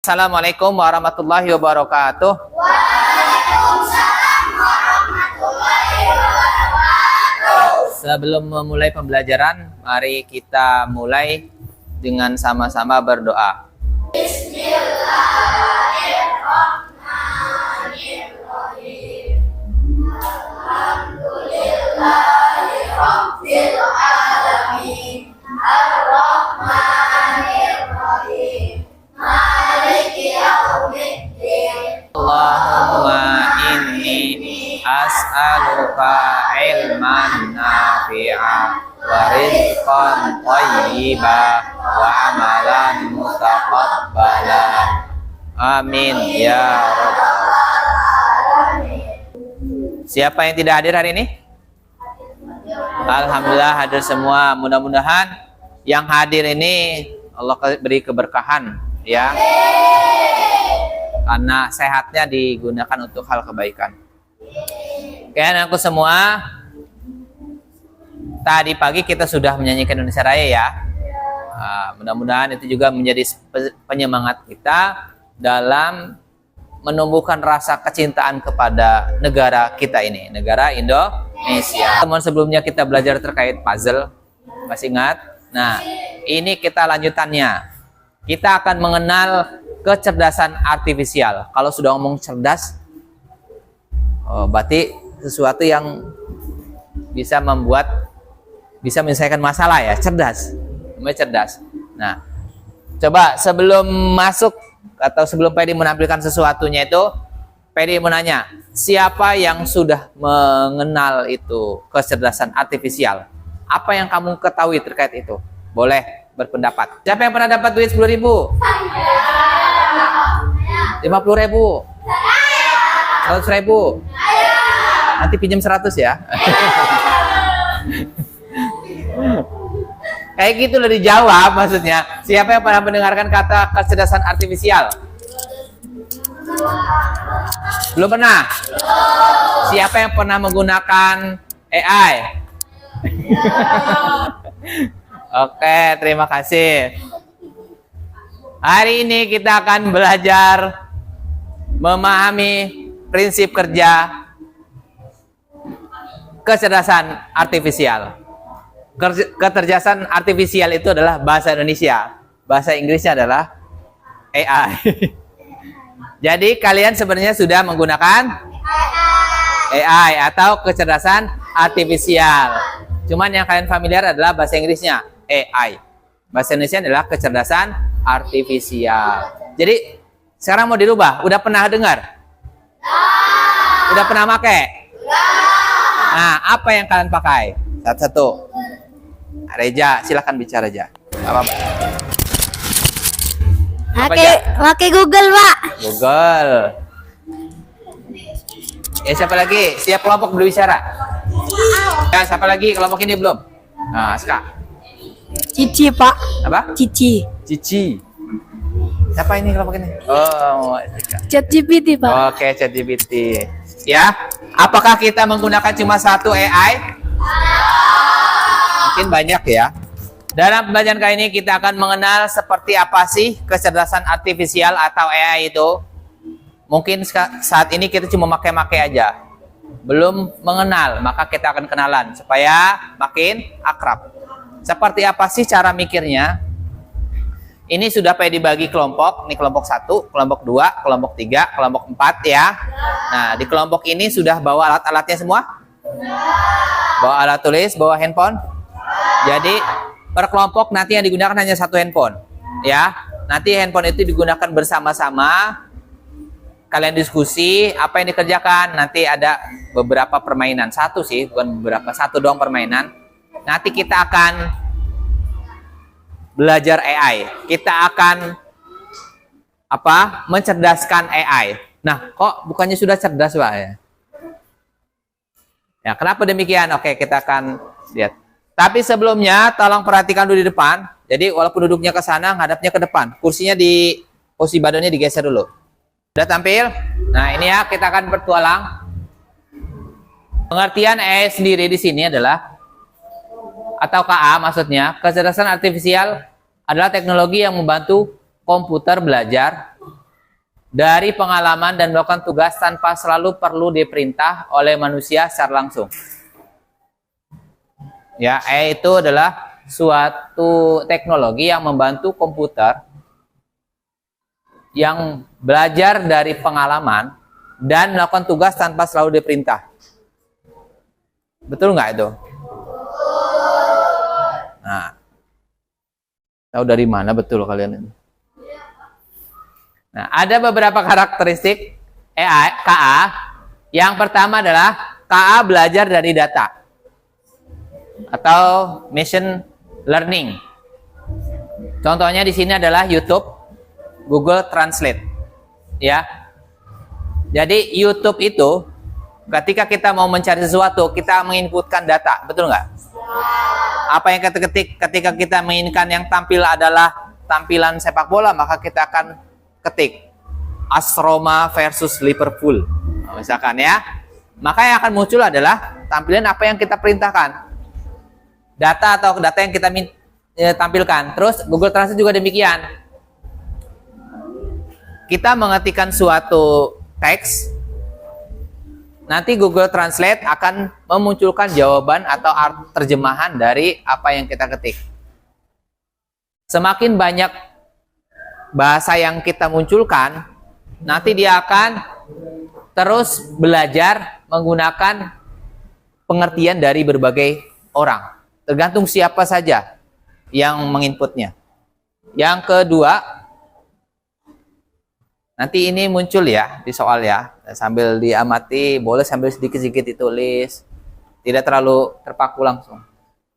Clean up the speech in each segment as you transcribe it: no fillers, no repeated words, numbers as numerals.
Assalamualaikum warahmatullahi wabarakatuh. Waalaikumsalam warahmatullahi wabarakatuh. Sebelum memulai pembelajaran, mari kita mulai dengan sama-sama berdoa. Bismillahirrahmanirrahim. Alhamdulillahirabbil alamin. Ar-Rahmanir-Rahim. Maliki yaumiddin. Allahumma inni as'aluka ilman nafi'a wa rizqan thayyiba wa amalan mutaqabbala. Amin ya rabbal alamin. Siapa yang tidak hadir hari ini? Alhamdulillah hadir semua. Mudah-mudahan yang hadir ini Allah beri keberkahan ya. Karena sehatnya digunakan untuk hal kebaikan. Oke, anakku semua, tadi pagi kita sudah menyanyikan Indonesia Raya ya. Mudah-mudahan itu juga menjadi penyemangat kita dalam menumbuhkan rasa kecintaan kepada negara kita ini, negara Indonesia. Teman sebelumnya kita belajar terkait puzzle, masih ingat? Nah, ini kita lanjutannya. Kita akan mengenal kecerdasan artifisial. Kalau sudah ngomong cerdas, berarti sesuatu yang bisa menyelesaikan masalah ya, cerdas. Namanya cerdas. Nah, coba sebelum masuk atau sebelum Pedi menampilkan sesuatunya itu, Pedi mau nanya, siapa yang sudah mengenal itu kecerdasan artifisial? Apa yang kamu ketahui terkait itu? Boleh berpendapat. Siapa yang pernah dapat duit 10.000? 50.000? 100.000? Nanti pinjam 100 ya. Kayak gitu loh dijawab maksudnya. Siapa yang pernah mendengarkan kata kecerdasan artifisial? Belum pernah? Siapa yang pernah menggunakan AI? Oke, terima kasih. Hari ini kita akan belajar memahami prinsip kerja kecerdasan artifisial. Kecerdasan artifisial itu adalah bahasa Indonesia. Bahasa Inggrisnya adalah AI. Jadi kalian sebenarnya sudah menggunakan AI atau kecerdasan artifisial. Cuman yang kalian familiar adalah bahasa Inggrisnya AI. Bahasa Indonesia adalah kecerdasan artifisial. Jadi sekarang mau dirubah. Udah pernah dengar? Udah pernah pakai? Nah, apa yang kalian pakai? Satu-satu. Reja, silakan bicara aja. Pakai Google, Pak. Google. Ya, siapa lagi? Siap kelompok berbicara? Ya, siapa lagi? Kelompok ini belum? Nah, Ska. Cici, Pak. Apa? Cici. Cici. Siapa ini kelompok ini? Oh, ChatGPT, Pak. oke, ChatGPT. Ya, apakah kita menggunakan cuma satu AI? Mungkin banyak ya. Dalam pembelajaran kali ini kita akan mengenal seperti apa sih kecerdasan artifisial atau AI itu. Mungkin saat ini kita cuma pakai aja. Belum mengenal, maka kita akan kenalan supaya makin akrab. Seperti apa sih cara mikirnya? Ini sudah dibagi kelompok. Ini kelompok 1, kelompok 2, kelompok 3, kelompok 4 ya. Nah, di kelompok ini sudah bawa alat-alatnya semua? Bawa alat tulis, bawa handphone? Jadi per kelompok nanti yang digunakan hanya satu handphone ya. Nanti handphone itu digunakan bersama-sama. Kalian diskusi apa yang dikerjakan. Nanti ada beberapa permainan. Satu sih, bukan beberapa, satu doang permainan. Nanti kita akan belajar AI. Kita akan mencerdaskan AI. Nah, kok bukannya sudah cerdas, Pak ya? Ya, kenapa demikian? Oke, kita akan lihat. Tapi sebelumnya tolong perhatikan dulu di depan. Jadi walaupun duduknya ke sana, ngadapnya ke depan. Kursinya di posisi badannya digeser dulu. Sudah tampil? Nah, ini ya kita akan bertualang. Pengertian AI sendiri di sini adalah atau KA maksudnya, kecerdasan artifisial adalah teknologi yang membantu komputer belajar dari pengalaman dan melakukan tugas tanpa selalu perlu diperintah oleh manusia secara langsung. Ya, AI itu adalah suatu teknologi yang membantu komputer yang belajar dari pengalaman dan melakukan tugas tanpa selalu diperintah. Betul nggak itu? Nah, tahu dari mana betul kalian ini? Nah, ada beberapa karakteristik AI, KA. Yang pertama adalah KA belajar dari data atau machine learning. Contohnya di sini adalah YouTube, Google Translate. Ya. Jadi YouTube itu ketika kita mau mencari sesuatu, kita menginputkan data, betul nggak? Apa yang kita ketik ketika kita menginginkan yang tampil adalah tampilan sepak bola, maka kita akan ketik AS Roma versus Liverpool, misalkan ya. Maka yang akan muncul adalah tampilan apa yang kita perintahkan, data atau data yang kita tampilkan. Terus Google Translate juga demikian. Kita mengetikkan suatu teks, nanti Google Translate akan memunculkan jawaban atau terjemahan dari apa yang kita ketik. Semakin banyak bahasa yang kita munculkan, nanti dia akan terus belajar menggunakan pengertian dari berbagai orang. Tergantung siapa saja yang menginputnya. Yang kedua, nanti ini muncul ya di soal ya. Sambil diamati, boleh sambil sedikit-sedikit ditulis. Tidak terlalu terpaku langsung.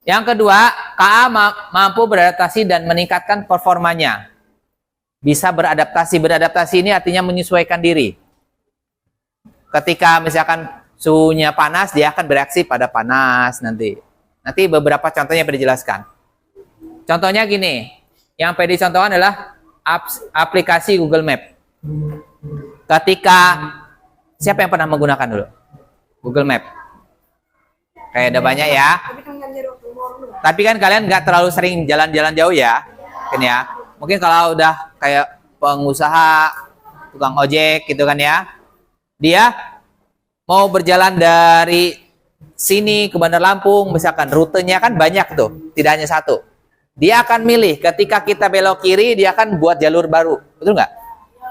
Yang kedua, KA mampu beradaptasi dan meningkatkan performanya. Bisa beradaptasi. Beradaptasi ini artinya menyesuaikan diri. Ketika misalkan suhunya panas, dia akan bereaksi pada panas nanti. Nanti beberapa contohnya perlu dijelaskan. Contohnya gini, yang perlu dicontohkan adalah aplikasi Google Map. Ketika, siapa yang pernah menggunakan dulu Google Map? Kayak ada banyak ya. Tapi kan kalian nggak terlalu sering jalan-jalan jauh ya, kan ya. Mungkin kalau udah kayak pengusaha, tukang ojek gitu kan ya, dia mau berjalan dari sini ke Bandar Lampung, misalkan rutenya kan banyak tuh, tidak hanya satu. Dia akan milih, ketika kita belok kiri, dia akan buat jalur baru, betul nggak?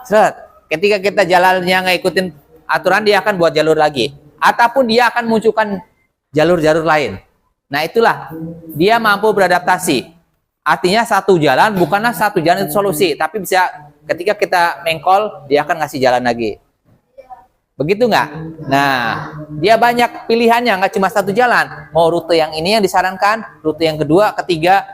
Seret. Ketika kita jalannya nggak ikutin aturan, dia akan buat jalur lagi. Ataupun dia akan munculkan jalur-jalur lain. Nah itulah, dia mampu beradaptasi. Artinya satu jalan, bukanlah satu jalan itu solusi, tapi bisa ketika kita mengcall, dia akan ngasih jalan lagi. Begitu nggak? Nah, dia banyak pilihannya, nggak cuma satu jalan. Mau rute yang ini yang disarankan, rute yang kedua, ketiga.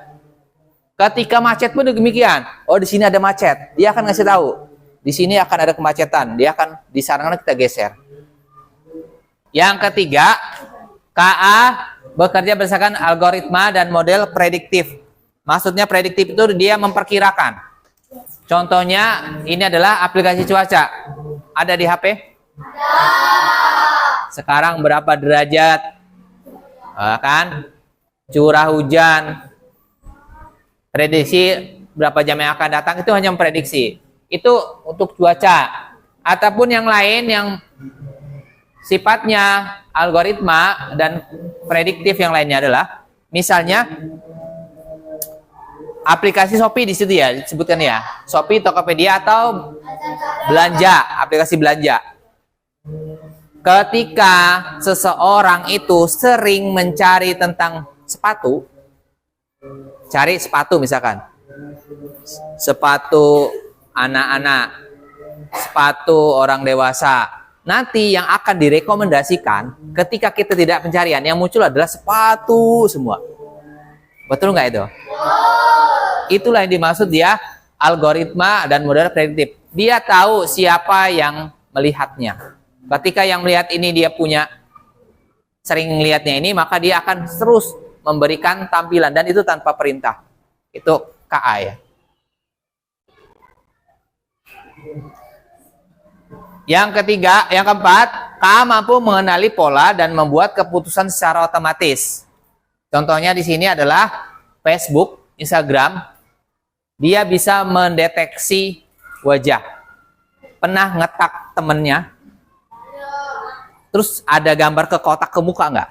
Ketika macet pun demikian. Oh, di sini ada macet. Dia akan ngasih tahu. Di sini akan ada kemacetan. Dia akan disarankan kita geser. Yang ketiga, KA bekerja berdasarkan algoritma dan model prediktif. Maksudnya prediktif itu dia memperkirakan. Contohnya ini adalah aplikasi cuaca. Ada di HP? Sekarang berapa derajat, kan? Curah hujan, prediksi berapa jam yang akan datang, itu hanya memprediksi. Itu untuk cuaca. Ataupun yang lain yang sifatnya algoritma dan prediktif yang lainnya adalah, misalnya aplikasi Shopee di situ ya disebutkan ya, Shopee, Tokopedia atau belanja, aplikasi belanja. Ketika seseorang itu sering mencari tentang sepatu, cari sepatu misalkan, sepatu anak-anak, sepatu orang dewasa, nanti yang akan direkomendasikan ketika kita tidak pencarian, yang muncul adalah sepatu semua. Betul nggak itu? Itulah yang dimaksud dia algoritma dan model prediktif. Dia tahu siapa yang melihatnya. Ketika yang melihat ini dia punya sering melihatnya ini, maka dia akan terus memberikan tampilan dan itu tanpa perintah. Itu KA ya. Yang ketiga, yang keempat, KA mampu mengenali pola dan membuat keputusan secara otomatis. Contohnya di sini adalah Facebook, Instagram. Dia bisa mendeteksi wajah. pernah ngetak temennya? Terus ada gambar ke kotak ke muka nggak?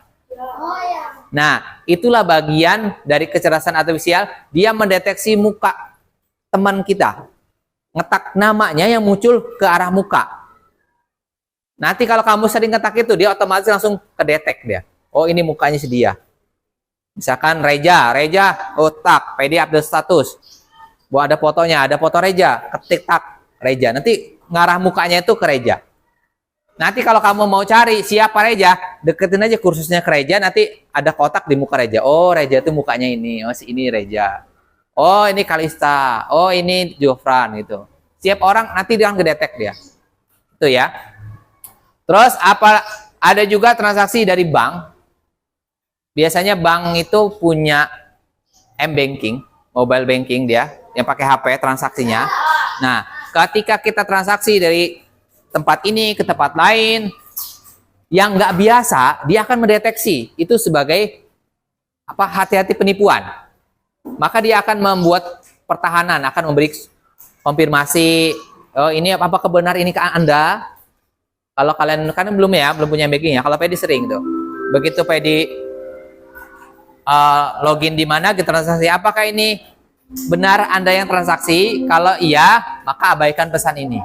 Nah, itulah bagian dari kecerdasan artifisial. Dia mendeteksi muka teman kita. Ngetak namanya yang muncul ke arah muka. Nanti kalau kamu sering ngetak itu, dia otomatis langsung kedetek dia. Oh, ini mukanya si dia. Misalkan Reja, tak, PD update status. Bahwa ada fotonya, ada foto Reja, ketik tak, Reja. Nanti ngarah mukanya itu ke Reja. Nanti kalau kamu mau cari siapa Reja, deketin aja kursusnya ke Reja, nanti ada kotak di muka Reja. Oh, Reja itu mukanya ini. Oh, si ini Reja. Oh, ini Kalista. Oh, ini Jofran gitu. Setiap orang nanti dia akan ngedetek dia. Itu ya. Terus ada juga transaksi dari bank. Biasanya bank itu punya m-banking, mobile banking dia, yang pakai HP transaksinya. Nah, ketika kita transaksi dari tempat ini ke tempat lain yang nggak biasa, dia akan mendeteksi itu sebagai hati-hati penipuan. Maka dia akan membuat pertahanan, akan memberi konfirmasi, oh ini apakah benar ini ke Anda? Kalau kalian kan belum punya banking ya. Kalau PD sering tuh. Begitu PD login di mana, kita transaksi, apakah ini benar Anda yang transaksi? Kalau iya, maka abaikan pesan ini.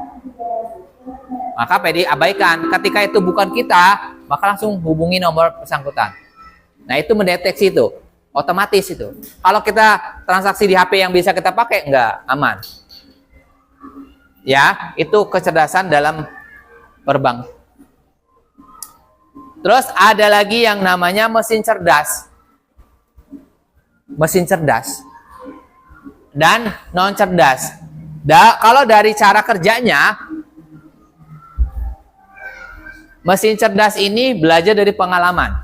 Maka PD abaikan. Ketika itu bukan kita, maka langsung hubungi nomor bersangkutan. Nah, itu mendeteksi itu. Otomatis itu. Kalau kita transaksi di HP yang bisa kita pakai, enggak aman. Ya, itu kecerdasan dalam berbank. Terus ada lagi yang namanya mesin cerdas. Mesin cerdas dan non cerdas. Kalau dari cara kerjanya, mesin cerdas ini belajar dari pengalaman.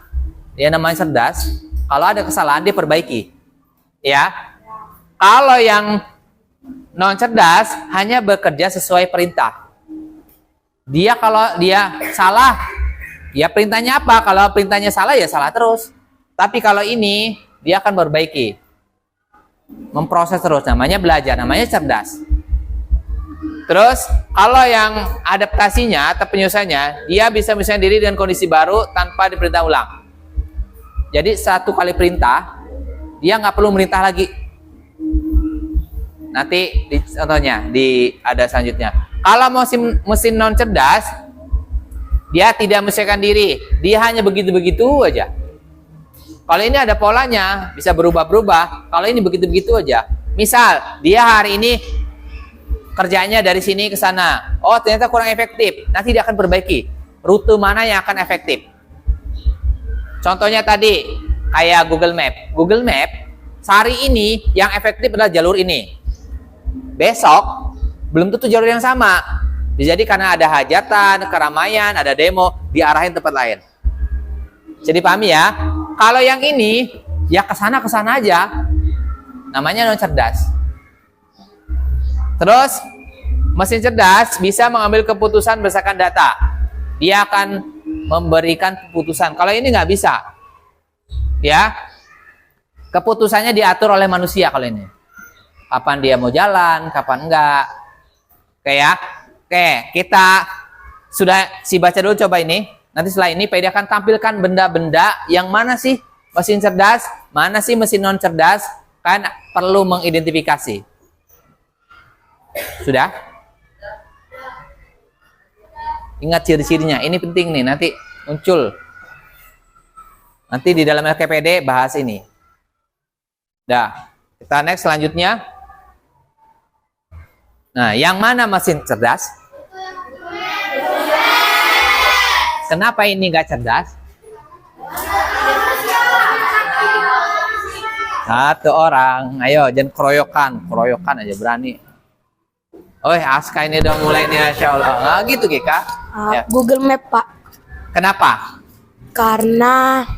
Dia namanya cerdas. Kalau ada kesalahan dia perbaiki. Ya. Kalau yang non cerdas hanya bekerja sesuai perintah. Dia kalau dia salah, ya perintahnya apa? Kalau perintahnya salah ya salah terus. Tapi kalau ini dia akan perbaiki. Memproses terus, namanya belajar, namanya cerdas. Terus kalau yang adaptasinya atau penyelesaiannya, dia bisa menyesuaikan diri dengan kondisi baru tanpa diperintah ulang. Jadi satu kali perintah, dia nggak perlu merintah lagi. Nanti contohnya ada selanjutnya. Kalau mesin non cerdas, dia tidak menyesuaikan diri, dia hanya begitu-begitu aja. Kalau ini ada polanya, bisa berubah-berubah. Kalau ini begitu-begitu aja. Misal dia hari ini kerjanya dari sini ke sana. Oh, ternyata kurang efektif. Nanti dia akan perbaiki. Rute mana yang akan efektif. Contohnya tadi, kayak Google Map. Google Map, sehari ini yang efektif adalah jalur ini. Besok, belum tentu jalur yang sama. Jadi karena ada hajatan, keramaian, ada demo, diarahin tempat lain. Jadi pahami ya? Kalau yang ini, ya kesana aja. Namanya non cerdas. Terus mesin cerdas bisa mengambil keputusan berdasarkan data. Dia akan memberikan keputusan. Kalau ini nggak bisa, ya keputusannya diatur oleh manusia. Kalau ini, kapan dia mau jalan, kapan enggak. Oke ya. Oke, kita sudah baca dulu coba ini. Nanti setelah ini PD akan tampilkan benda-benda yang mana sih mesin cerdas, mana sih mesin non cerdas. Kan perlu mengidentifikasi. Sudah? Ingat ciri-cirinya. Ini penting nih, nanti muncul. Nanti di dalam LKPD bahas ini. Dah. Kita next selanjutnya. Nah, yang mana mesin cerdas? Kenapa ini nggak cerdas? Satu orang. Ayo, jangan keroyokan aja berani. Oh, Aska ini udah mulai nih, Masya Allah. Nah, gitu, Kika. Ya. Google Map, Pak. Kenapa? Karena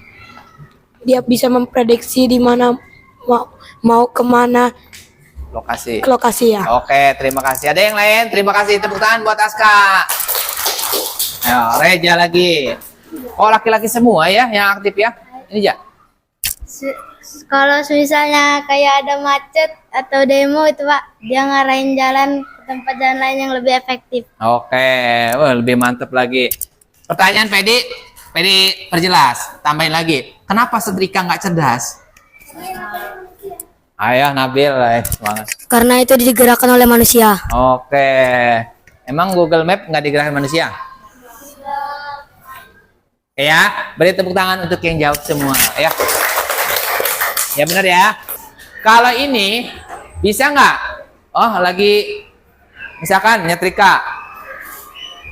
dia bisa memprediksi di mana mau kemana lokasi ya. Oke, terima kasih. Ada yang lain? Terima kasih. Tepuk tangan buat Aska. Ayo, Reja lagi. Oh, laki-laki semua ya yang aktif ya? Ini ya? Kalau misalnya kayak ada macet atau demo itu Pak, dia ngarahin jalan ke tempat jalan lain yang lebih efektif. Oke, wah, lebih mantep lagi. Pertanyaan Pedi perjelas, tambahin lagi. Kenapa setrika nggak cerdas? Ayo Nabil, semangat. Karena itu digerakkan oleh manusia. Oke, emang Google Map nggak digerakkan manusia? Ya, beri tepuk tangan untuk yang jawab semua. Ya benar ya. Kalau ini bisa nggak? Oh lagi misalkan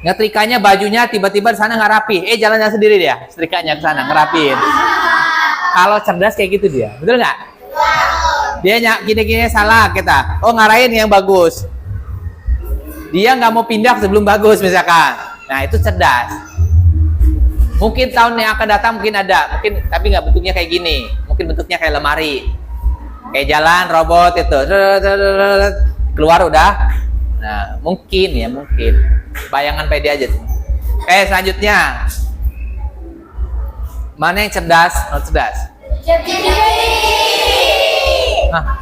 nyetrikanya bajunya tiba-tiba di sana nggak rapi. Jalan-jalan sendiri dia, setrikanya ke sana ngerapiin. Kalau cerdas kayak gitu dia, betul nggak? Dia gini-gini salah kita. Oh ngarahin yang bagus. Dia nggak mau pindah sebelum bagus misalkan. Nah itu cerdas. Mungkin tahun yang akan datang mungkin ada, tapi nggak bentuknya kayak gini. Mungkin bentuknya kayak lemari, kayak jalan robot itu, keluar udah. Nah mungkin. Bayangan pede aja tuh. Oke selanjutnya, mana yang cerdas? Non cerdas?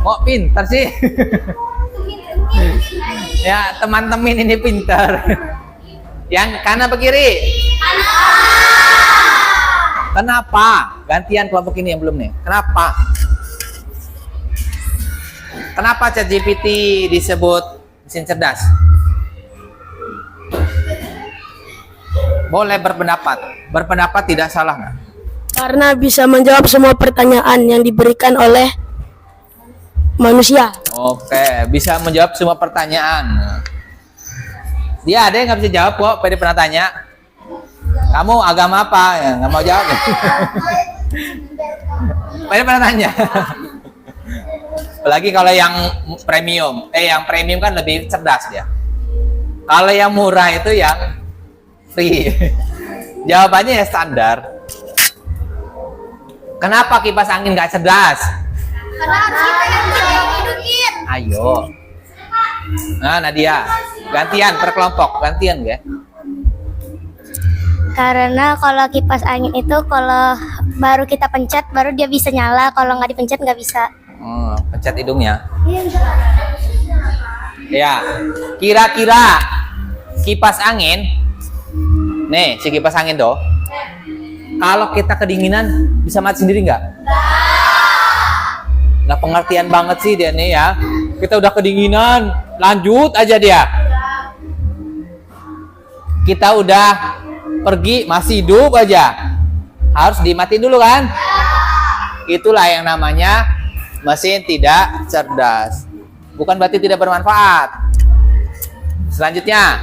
Kok pintar sih? Ya teman-teman ini pintar. Yang kanan apa kiri? Kenapa? Gantian kelompok ini yang belum nih. Kenapa? Kenapa ChatGPT disebut mesin cerdas? Boleh berpendapat. Berpendapat tidak salah nggak? Karena bisa menjawab semua pertanyaan yang diberikan oleh manusia. Oke, bisa menjawab semua pertanyaan. Dia ada yang nggak bisa jawab kok. Pede pernah tanya. Kamu agama apa? Ya, nggak mau jawab. Pede pernah tanya. Apalagi kalau yang premium. Yang premium kan lebih cerdas dia. Kalau yang murah itu yang free. Jawabannya ya standar. Kenapa kipas angin nggak cerdas? Karena kita yang hidukin. Ayo. Nah, Nadia. Gantian per kelompok. Gantian ya. Karena kalau kipas angin itu kalau baru kita pencet baru dia bisa nyala, kalau nggak dipencet nggak bisa. Pencet hidungnya. Ya, kira-kira kipas angin, nih si kipas angin tuh, kalau kita kedinginan bisa mati sendiri nggak? Nggak pengertian banget sih dia nih ya. Kita udah kedinginan, lanjut aja dia. Kita udah pergi masih hidup aja, harus dimatiin dulu kan? Itulah yang namanya mesin tidak cerdas. Bukan berarti tidak bermanfaat. Selanjutnya,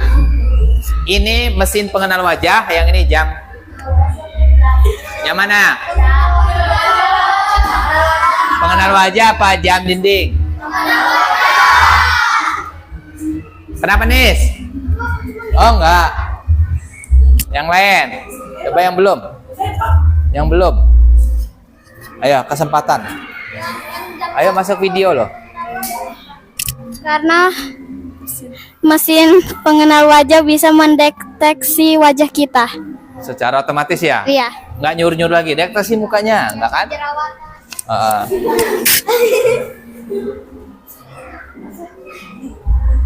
ini mesin pengenal wajah, yang ini jam. Yang mana? Pengenal wajah apa jam dinding? Kenapa Nis? Oh enggak. Yang lain, coba yang belum. Yang belum. Ayo, kesempatan. Ayo masuk video loh. Karena mesin pengenal wajah bisa mendeteksi wajah kita. Secara otomatis ya? Iya. Nggak nyuruh-nyuruh lagi, deteksi mukanya, nggak kan?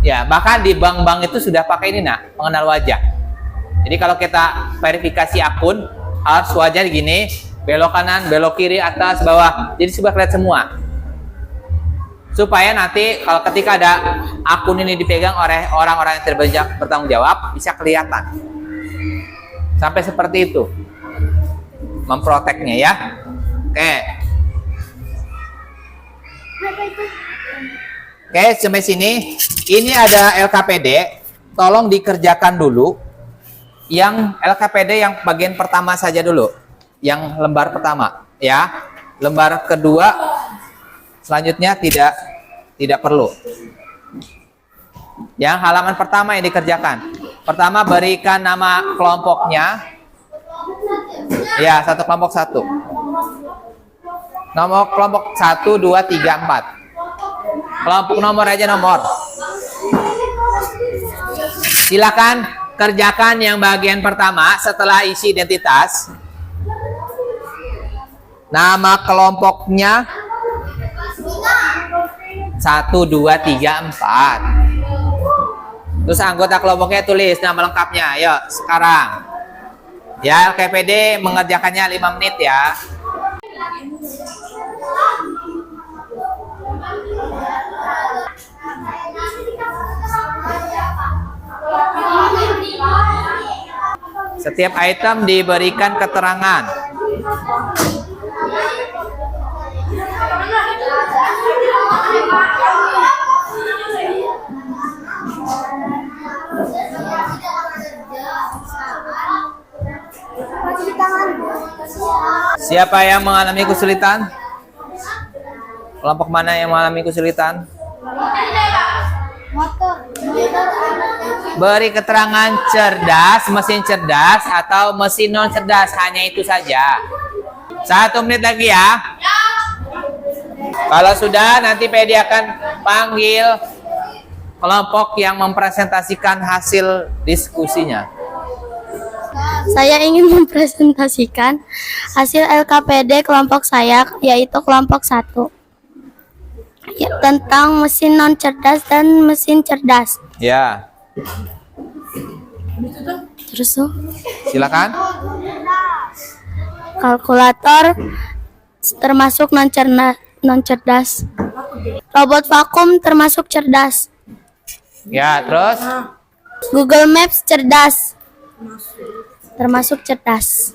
Ya, bahkan di bank-bank itu sudah pakai ini pengenal wajah. Jadi kalau kita verifikasi akun, harus wajah gini, belok kanan, belok kiri, atas, bawah. Jadi sudah kelihatan semua. Supaya nanti kalau ketika ada akun ini dipegang oleh orang-orang yang bertanggung jawab, bisa kelihatan. Sampai seperti itu. Memproteknya ya. Oke, sampai sini. Ini ada LKPD. Tolong dikerjakan dulu. Yang LKPD yang bagian pertama saja dulu. Yang lembar pertama. Ya. Lembar kedua. Selanjutnya tidak perlu. Yang halaman pertama yang dikerjakan. Pertama berikan nama kelompoknya. Ya, satu kelompok satu. Nomor kelompok 1, 2, 3, 4. Kelompok nomor aja nomor. Silakan kerjakan yang bagian pertama setelah isi identitas. Nama kelompoknya. 1, 2, 3, 4. Terus anggota kelompoknya tulis nama lengkapnya. Ayo sekarang. Ya, LKPD mengerjakannya 5 menit ya. Setiap item diberikan keterangan. Siapa yang mengalami kesulitan? Kelompok mana yang mengalami kesulitan? Beri keterangan cerdas, mesin cerdas, atau mesin non cerdas. Hanya itu saja. 1 menit lagi ya. Kalau sudah, nanti PD akan panggil kelompok yang mempresentasikan hasil diskusinya. Saya ingin mempresentasikan hasil LKPD kelompok saya, yaitu kelompok 1. Ya, tentang mesin non cerdas dan mesin cerdas. Ya, Terus tuh, silakan. kalkulator termasuk non cerdas. Robot vakum termasuk cerdas. Ya, terus. Google Maps cerdas. Termasuk cerdas.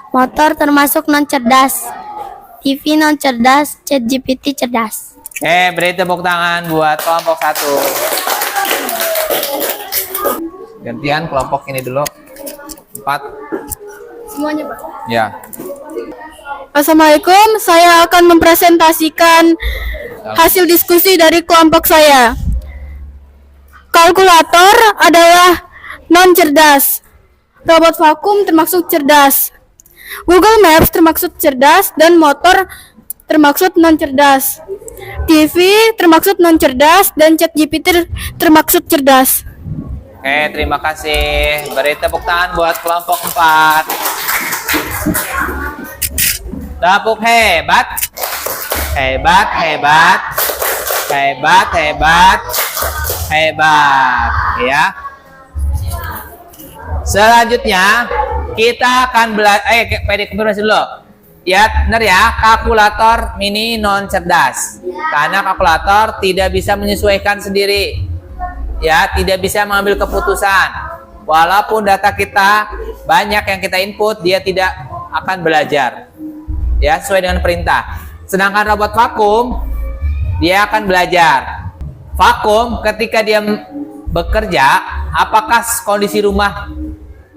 Motor termasuk non cerdas. TV non cerdas, ChatGPT cerdas. Beri tepuk tangan buat kelompok 1. Gantian kelompok ini dulu. 4. Semuanya, Pak. Ya. Assalamualaikum, saya akan mempresentasikan hasil diskusi dari kelompok saya. Kalkulator adalah non cerdas. Robot vakum termasuk cerdas. Google Maps termaksud cerdas dan motor termaksud non cerdas. TV termaksud non cerdas dan ChatGPT termaksud cerdas. Terima kasih. Beri tepuk tangan buat kelompok 4. Tepuk hebat. Hebat, hebat. Hebat, hebat. Hebat. Ya. Selanjutnya kita akan belajar. PD konfirmasi dulu. Ya, benar ya. Kalkulator mini non cerdas. Karena kalkulator tidak bisa menyesuaikan sendiri. Ya, tidak bisa mengambil keputusan. Walaupun data kita banyak yang kita input, dia tidak akan belajar. Ya, sesuai dengan perintah. Sedangkan robot vakum, dia akan belajar. Vakum ketika dia bekerja, apakah kondisi rumah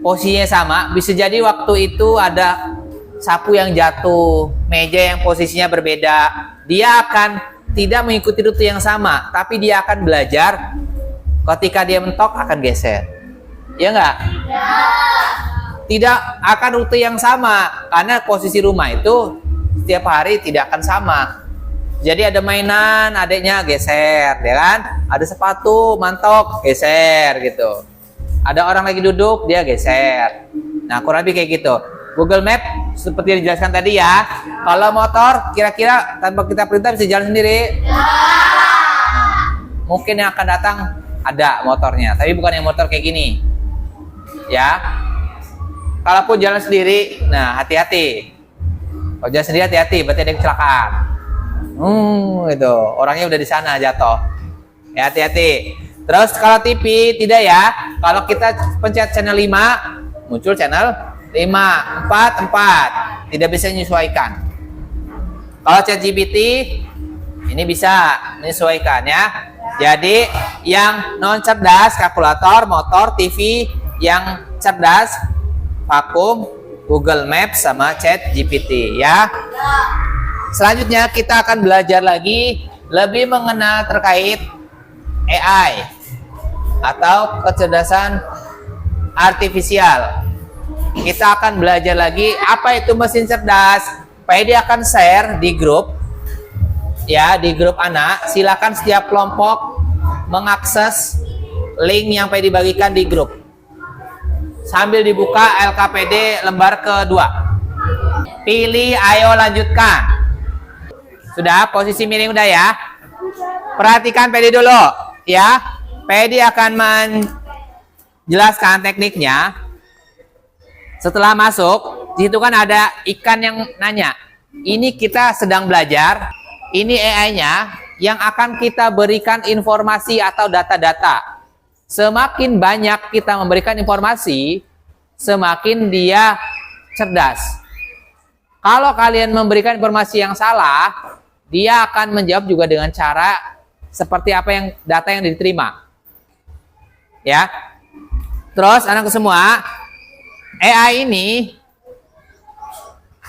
posisinya sama? Bisa jadi waktu itu ada sapu yang jatuh, meja yang posisinya berbeda. Dia akan tidak mengikuti rute yang sama, tapi dia akan belajar. Ketika dia mentok akan geser. Ya enggak? Ya. Tidak akan rute yang sama karena posisi rumah itu setiap hari tidak akan sama. Jadi ada mainan, adiknya geser, ya kan? Ada sepatu, mantok, geser gitu. Ada orang lagi duduk, dia geser. Nah, kurang lebih kayak gitu. Google Map seperti yang dijelaskan tadi ya. Kalau motor kira-kira tanpa kita perintah bisa jalan sendiri? Ya. Mungkin yang akan datang ada motornya, tapi bukan yang motor kayak gini. Ya. Kalaupun jalan sendiri, nah hati-hati. Kalau jalan sendiri hati-hati, berarti ada kecelakaan. Gitu. Orangnya udah di sana jatuh. Ya, hati-hati. Terus kalau TV tidak ya. Kalau kita pencet channel 5, muncul channel 5, 4. Tidak bisa menyesuaikan. Kalau ChatGPT ini bisa menyesuaikan ya. Jadi yang non cerdas kalkulator, motor, TV, yang cerdas vakum, Google Maps sama ChatGPT ya. Selanjutnya kita akan belajar lagi lebih mengenal terkait AI atau kecerdasan artifisial. Kita akan belajar lagi apa itu mesin cerdas. PD akan share di grup. Ya, di grup anak, silakan setiap kelompok mengakses link yang PD dibagikan di grup. Sambil dibuka LKPD lembar kedua. Pilih, ayo lanjutkan. Sudah, posisi miring udah ya. Perhatikan Pedi dulu, ya. Pedi akan menjelaskan tekniknya. Setelah masuk, di situ kan ada ikan yang nanya. Ini kita sedang belajar. Ini AI-nya yang akan kita berikan informasi atau data-data. Semakin banyak kita memberikan informasi, semakin dia cerdas. Kalau kalian memberikan informasi yang salah, dia akan menjawab juga dengan cara seperti apa yang data yang diterima. Ya. Terus anak semua, AI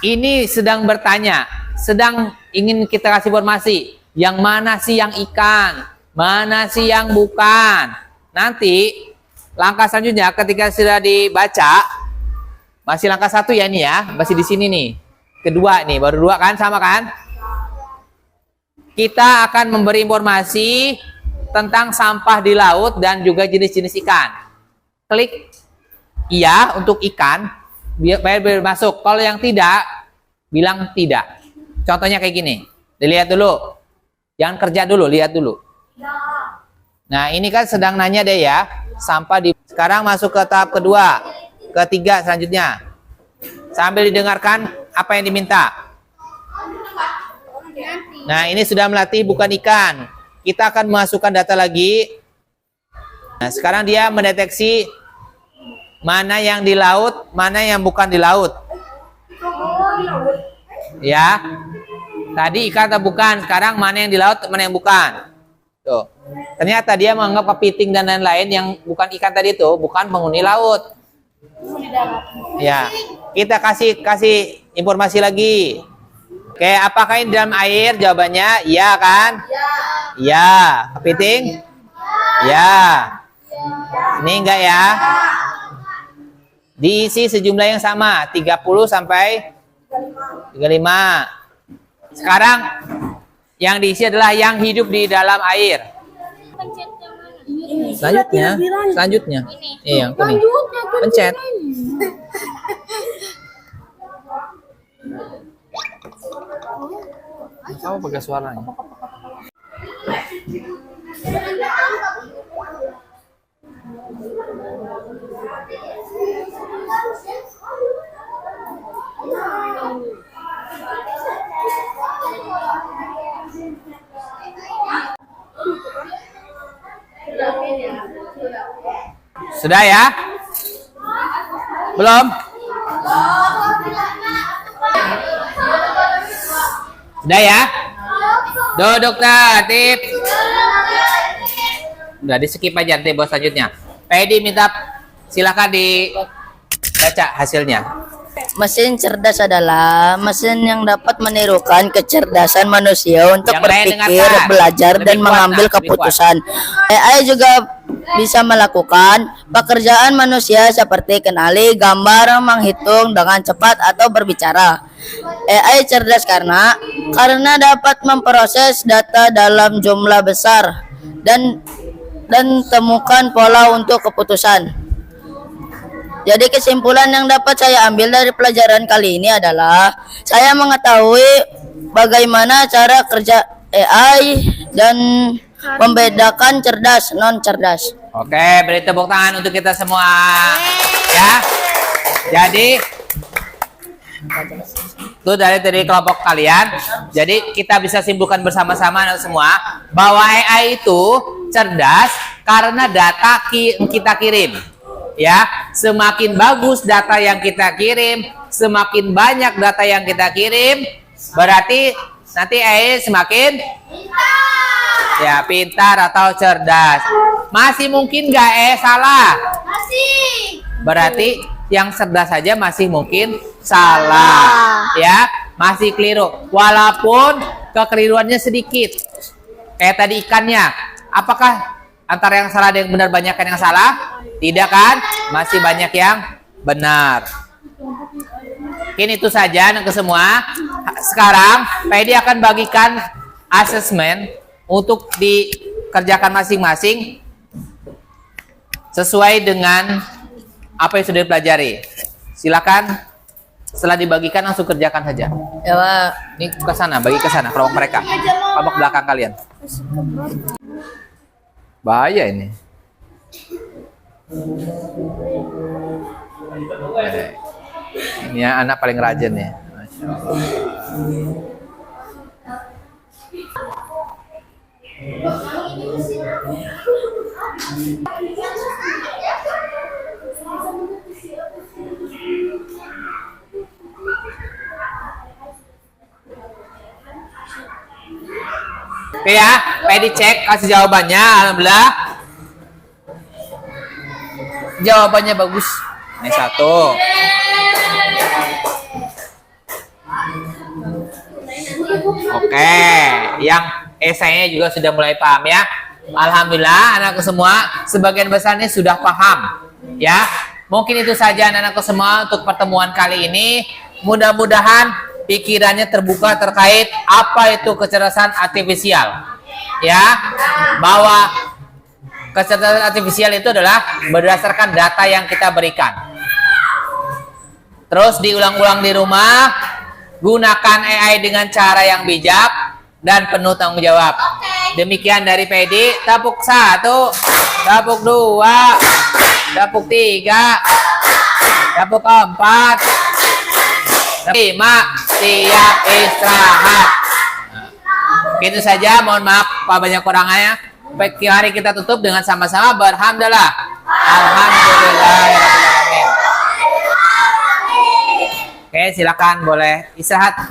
ini sedang bertanya, sedang ingin kita kasih informasi, yang mana sih yang ikan, mana sih yang bukan. Nanti langkah selanjutnya ketika sudah dibaca, masih langkah 1 ya ini ya, masih di sini nih. Kedua nih, baru 2 kan, sama kan? Kita akan memberi informasi tentang sampah di laut dan juga jenis-jenis ikan. Klik iya untuk ikan, biar masuk. Kalau yang tidak, bilang tidak. Contohnya kayak gini. Dilihat dulu. Jangan kerja dulu, lihat dulu. Nah, ini kan sedang nanya deh ya. Sampah di. Sekarang masuk ke tahap kedua, ketiga selanjutnya. Sambil didengarkan apa yang diminta. Nah, ini sudah melatih bukan ikan. Kita akan memasukkan data lagi. Nah, sekarang dia mendeteksi mana yang di laut, mana yang bukan di laut. Ya. Tadi ikan atau bukan, sekarang mana yang di laut, mana yang bukan. Tuh. Ternyata dia menganggap kepiting dan lain-lain yang bukan ikan tadi itu bukan penghuni laut. Ya. Kita kasih informasi lagi. Oke, apakah ini dalam air? Jawabannya iya kan? Iya. Kepiting? Iya. Ini enggak ya? Diisi sejumlah yang sama, 30 sampai 35. Sekarang yang diisi adalah yang hidup di dalam air. Selanjutnya. Iya, yang kuning. Pencet. Kamu pakai suaranya. Sudah ya? Belum? Sudah ya? Duduk tertib. Udah di skip aja nanti bos selanjutnya. Pedi minta silakan dibaca hasilnya. Mesin cerdas adalah mesin yang dapat menirukan kecerdasan manusia untuk Yang lain berpikir, dengarkan. belajar, Lebih dan kuat, mengambil Nak, lebih keputusan. AI juga bisa melakukan pekerjaan manusia seperti kenali, gambar, menghitung dengan cepat atau berbicara. AI cerdas karena dapat memproses data dalam jumlah besar dan temukan pola untuk keputusan. Jadi kesimpulan yang dapat saya ambil dari pelajaran kali ini adalah saya mengetahui bagaimana cara kerja AI dan membedakan cerdas non cerdas. Oke, beri tepuk tangan untuk kita semua. Ya. Jadi itu dari kelompok kalian. Jadi kita bisa simpulkan bersama-sama semua bahwa AI itu cerdas karena data kita kirim. Ya, semakin bagus data yang kita kirim, semakin banyak data yang kita kirim, berarti nanti AI semakin pintar atau cerdas. Masih mungkin nggak salah? Masih. Berarti yang cerdas saja masih mungkin salah, ya, masih keliru. Walaupun kekeliruannya sedikit. Kayak tadi ikannya, apakah antara yang salah dan yang benar banyak yang salah? Tidak kan? Masih banyak yang benar. Mungkin itu saja anak semua. Sekarang Pedi akan bagikan asesmen untuk dikerjakan masing-masing sesuai dengan apa yang sudah dipelajari. Silakan Setelah dibagikan langsung kerjakan saja. Ya, Pak. Ini ke sana, bagi ke sana, kelompok mereka. Kelompok belakang kalian. Bahaya ini. Ini ya, anak paling rajin ya. Masya Allah. Oke ya, Pedi cek kasih jawabannya. Alhamdulillah. Jawabannya bagus. Ini satu. Oke, yang esainya juga sudah mulai paham ya. Alhamdulillah anakku semua, sebagian besarnya sudah paham ya. Mungkin itu saja anak-anakku semua untuk pertemuan kali ini. Mudah-mudahan pikirannya terbuka terkait apa itu kecerdasan artifisial ya, bahwa kecerdasan artifisial itu adalah berdasarkan data yang kita berikan. Terus diulang-ulang di rumah, gunakan AI dengan cara yang bijak dan penuh tanggung jawab. Demikian dari Pedi. Tepuk 1, tepuk 2, tepuk 3, tepuk 4, 5, siap istirahat. Itu saja, mohon maaf Pak banyak kurangnya. Baik, hari kita tutup dengan sama-sama berhamdalah. Alhamdulillah. Oke, silakan boleh istirahat.